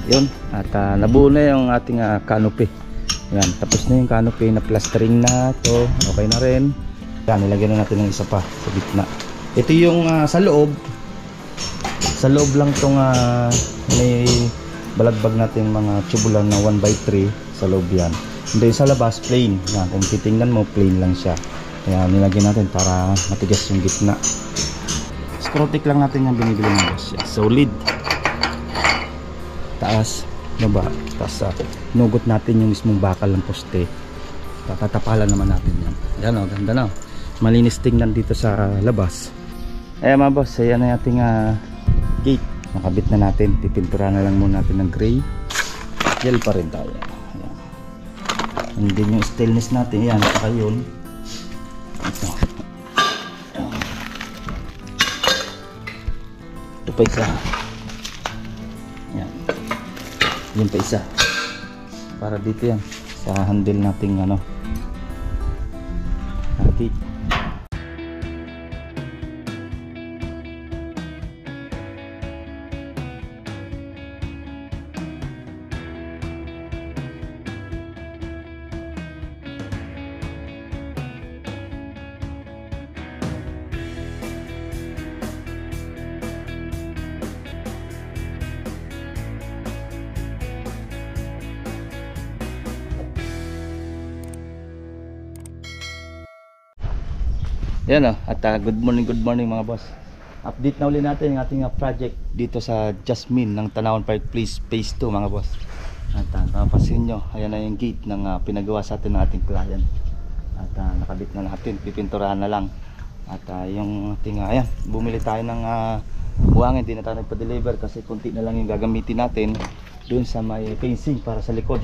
Yun, at nabuo na yung ating canopy. Yan, tapos na yung canopy na plastering na to. Okay na rin. Yan, nilagyan na natin ng isa pa sa gitna. Ito yung sa loob. Sa loob lang tong may balagbag natin mga tubular na 1x3 sa loob yan. Hindi, sa labas plain. Yan, kung titingnan mo plain lang siya. Kaya nilagyan natin para matigas yung gitna. Scrotic lang natin yung binibili ng boss. Yan, solid. Taas, baba, taas, nugot natin yung mismong bakal ng poste. Kakatapalan naman natin yan. Yan o, ganda na. Malinis tingnan dito sa labas. Ayan mga boss, ayan na ating gate. Nakabit na natin, pipintura na lang muna natin ng gray. Gel pa rin tayo. Ayan. And then yung stainless natin, yan, saka yun. Ito. Ito pa isa. Yan. Yun pa isa. Para dito yan. Sa handle nating hati. Yan at good morning mga boss. Update na uli natin yung ating project dito sa Jasmine ng Tanawan Park Place Phase 2 mga boss. At napapansin nyo, ayan na yung gate ng pinagawa sa atin ng ating client. At nakabit na natin, pipinturahan na lang. At yung ating, ayan, bumili tayo ng buhangin, hindi na tayo nagpa-deliver kasi konti na lang yung gagamitin natin dun sa may fencing para sa likod.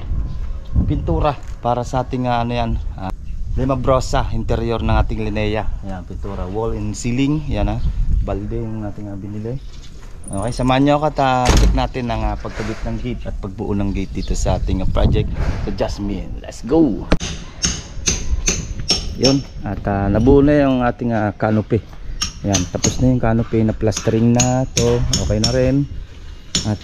Pintura para sa ating Lima Brosa, interior ng ating Linea. Ayan, pintura, wall and ceiling. Yan balde yung ating binili. Okay, samahan nyo ako at check natin ang pagkabit ng gate at pagbuo ng gate dito sa ating project sa Jasmine. Let's go! Yun, at nabuo na yung ating canopy. Ayan, tapos na yung canopy na plastering na to. Okay na rin. At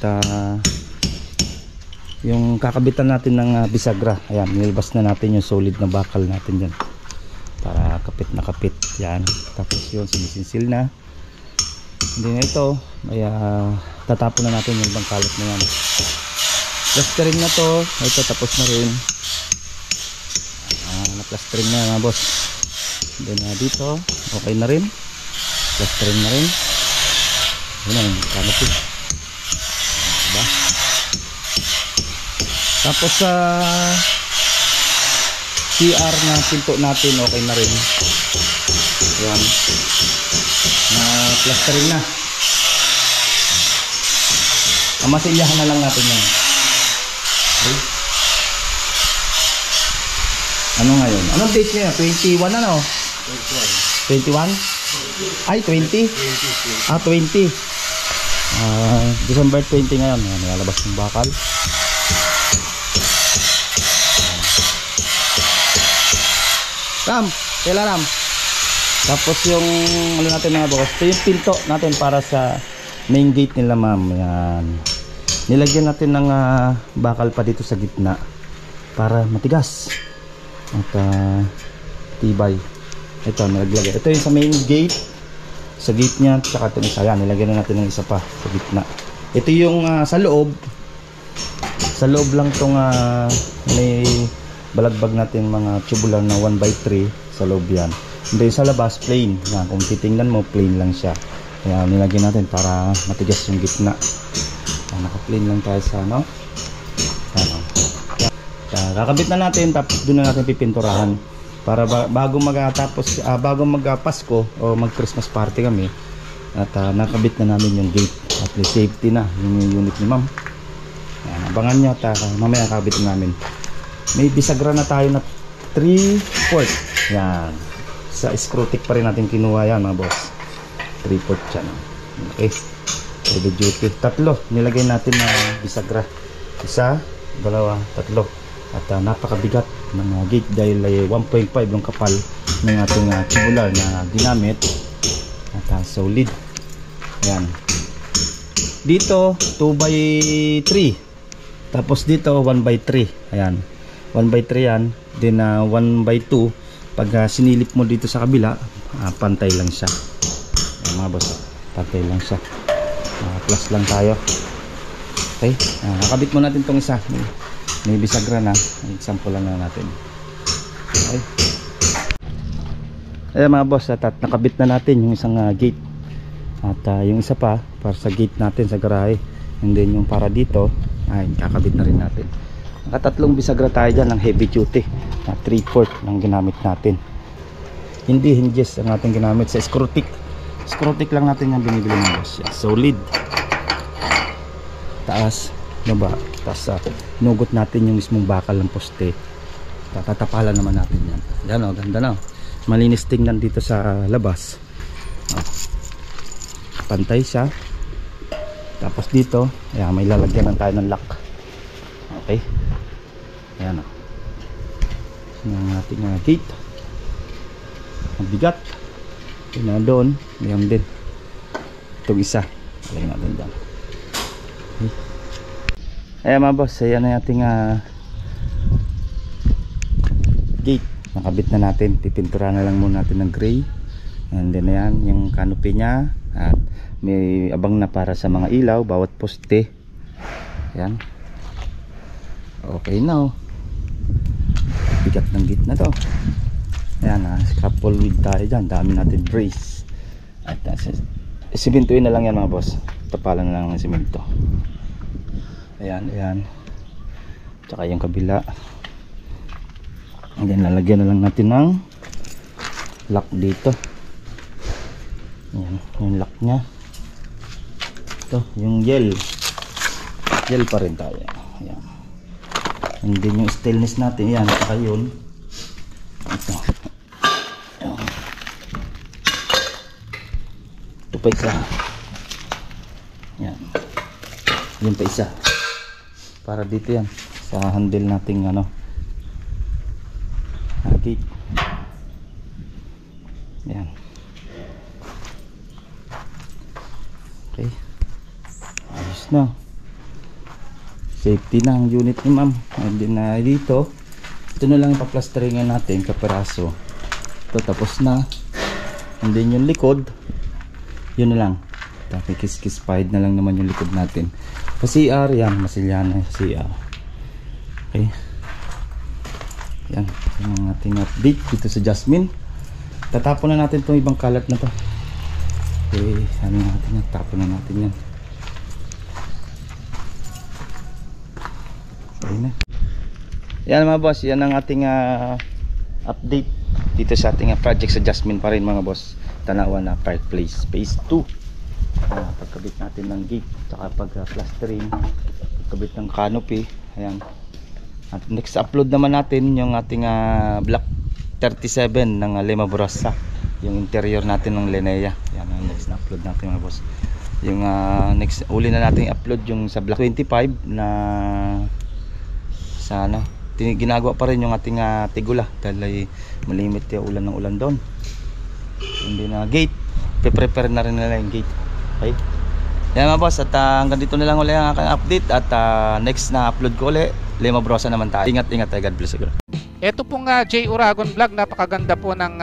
yung kakabitan natin ng bisagra, ayan, nilabas na natin yung solid na bakal natin dyan para kapit na kapit. Yan, tapos yun, sinisinsil na. Hindi na ito, ay tatapon na natin yung ibang kalat na yan. Plastering na to, ito tapos na rin. Na-plastering na mga boss. Then dito, okay na rin, plastering na rin. Yun na yung canopy, diba? Tapos sa CR na pinto natin, okay na rin. Ayan, na plastering na. Masilyahan na lang natin yan. Okay. Ano ngayon? Anong date niya? 21 ano? 21? Ay 20? 20. December 20 ngayon. Ayan, nilalabas ng bakal. Ram, kailan Ram? Tapos yung natin mga boss, ito yung pinto natin para sa main gate nila ma'am. Yan, nilagyan natin ng bakal pa dito sa gitna para matigas at tibay. Ito nilagyan, ito yung sa main gate, sa gate nya, tsaka ito isa. Yan, nilagyan na natin ng isa pa sa gitna. Ito yung sa loob lang tong may balagbag natin mga tubular na 1x3 sa loob yan. Hindi, sa labas plain. Yan, kung titingnan mo plain lang siya. Kaya nilagyan natin para matigas yung gitna. Naka-plain lang tayo sa kakabit na natin, tapos doon na natin pipinturahan para bago magpasko o mag Christmas party kami at nakabit na namin yung gate at least safety na yung unit ni ma'am. Abangan nyo at mamaya kakabit na namin. May bisagra na tayo na 3/4. Yan, sa scrotic pa rin natin kinuha yan mga boss. 3/4 yan. Okay, heavy duty. 3 nilagay natin na bisagra. 1, 2, 3. At napakabigat ng gate dahil 1.5 yung kapal ng ating tubular na ginamit. At solid. Yan. Dito 2x3. Tapos dito 1/3. Ayan. 1/3 yan. Then 1/2 pag sinilip mo dito sa kabila, pantay lang siya. Ayan, mga boss. Pantay lang siya. Plus lang tayo. Okay. Nakabit mo natin tong isa. May bisagra na. Example lang na natin. Okay. Ayan mga boss, at nakabit na natin yung isang gate. At yung isa pa para sa gate natin sa garahe. And then yung para dito, ay kakabit na rin natin. Nakatatlong bisagra tayo dyan ng heavy duty. 3/4 ang ginamit natin. Hindi hinges ang ating ginamit sa screw-tick. Screw-tick lang natin yung binibili ng boss. Solid. Taas, baba. Tapos nugot natin yung mismong bakal ng poste. Tatatapalan naman natin yan. Yan o, ganda na. Malinis tingnan dito sa labas. Pantay siya. Tapos dito, ayan, may lalagyan tayo ng lock. Okay. Ayan o. Yung ating gate. Ang bigat. Ito na doon. Mayroon din. Itong isa. Alagyan natin dyan. Okay. Ayan mga boss. Ayan na yung ating gate. Nakabit na natin. Pipintura na lang muna natin ng gray. And then ayan yung canopy nya. At may abang na para sa mga ilaw. Bawat poste. Ayan. Okay na. Bigat ng gate na to. Ayan, couple with tayo dyan. Dami natin brace. At simintuin na lang yan mga boss. Tapalan na lang ng simento. Ayan, ayan. Tsaka yung kabila. Ayan, lalagyan na lang natin ng lock dito. Ayan, yung lock nya. Ito, yung gel. Gel pa rin tayo. Ayan. And then yung stainless natin. Ayan, tsaka yun. Ito. Ito pa isa. Yan. Yun pa isa. Para dito yan. Sa handle nating gate. Yan. Okay. Ayos na. Safety na ang unit ni ma'am. And then dito. Ito na lang ipaplasteringan natin kapiraso. Ito tapos na. And then yung likod, yun na lang. Kikis-kispied na lang naman yung likod natin. Sa CR, yan. Masilyan na yung CR. Okay. Yan. Yung ating update dito sa Jasmine. Tatapon na natin itong ibang kalat na to. Okay. Ano natin yan? Tapon na natin yan. Okay na. Yan mga boss, yan ang ating update dito sa ating project sa Jasmine pa rin mga boss. Tanawan na Park Place Phase 2. Pagkabit natin ng gate, saka pag-plastering, pagkabit ng canopy. Ayan. At next upload naman natin yung ating Block 37 ng Lema Borrasa, yung interior natin ng Linea. Yan ang next na upload natin mga boss. Yung next uli na natin upload yung sa Block 25 na sa ginagawa pa rin yung ating tigula dahil ay malimit yung ulan ng ulan doon. Hindi na gate, pe-prepare na rin nila yung gate. Okay. Yan mga boss, at hanggang dito na lang ulit ang aking update. At next na upload ko ulit, Lema Borrasa naman tayo. Ingat-ingat tayo, God bless you. Ito pong J. Uragon Vlog, napakaganda po ng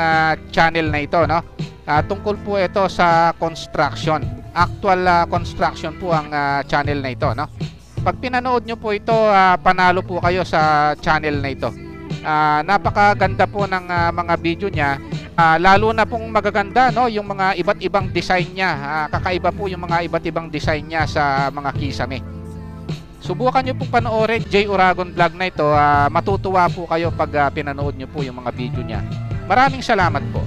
channel na ito, no? Tungkol po ito sa construction. Actual construction po ang channel na ito, no? Pag pinanood nyo po ito, panalo po kayo sa channel na ito. Napakaganda po ng mga video niya. Lalo na pong magaganda, no, yung mga iba't ibang design niya. Kakaiba po yung mga iba't ibang design niya sa mga kisame. Subukan nyo po panoorin J. Uragon Vlog na ito. Matutuwa po kayo pag pinanood nyo po yung mga video niya. Maraming salamat po.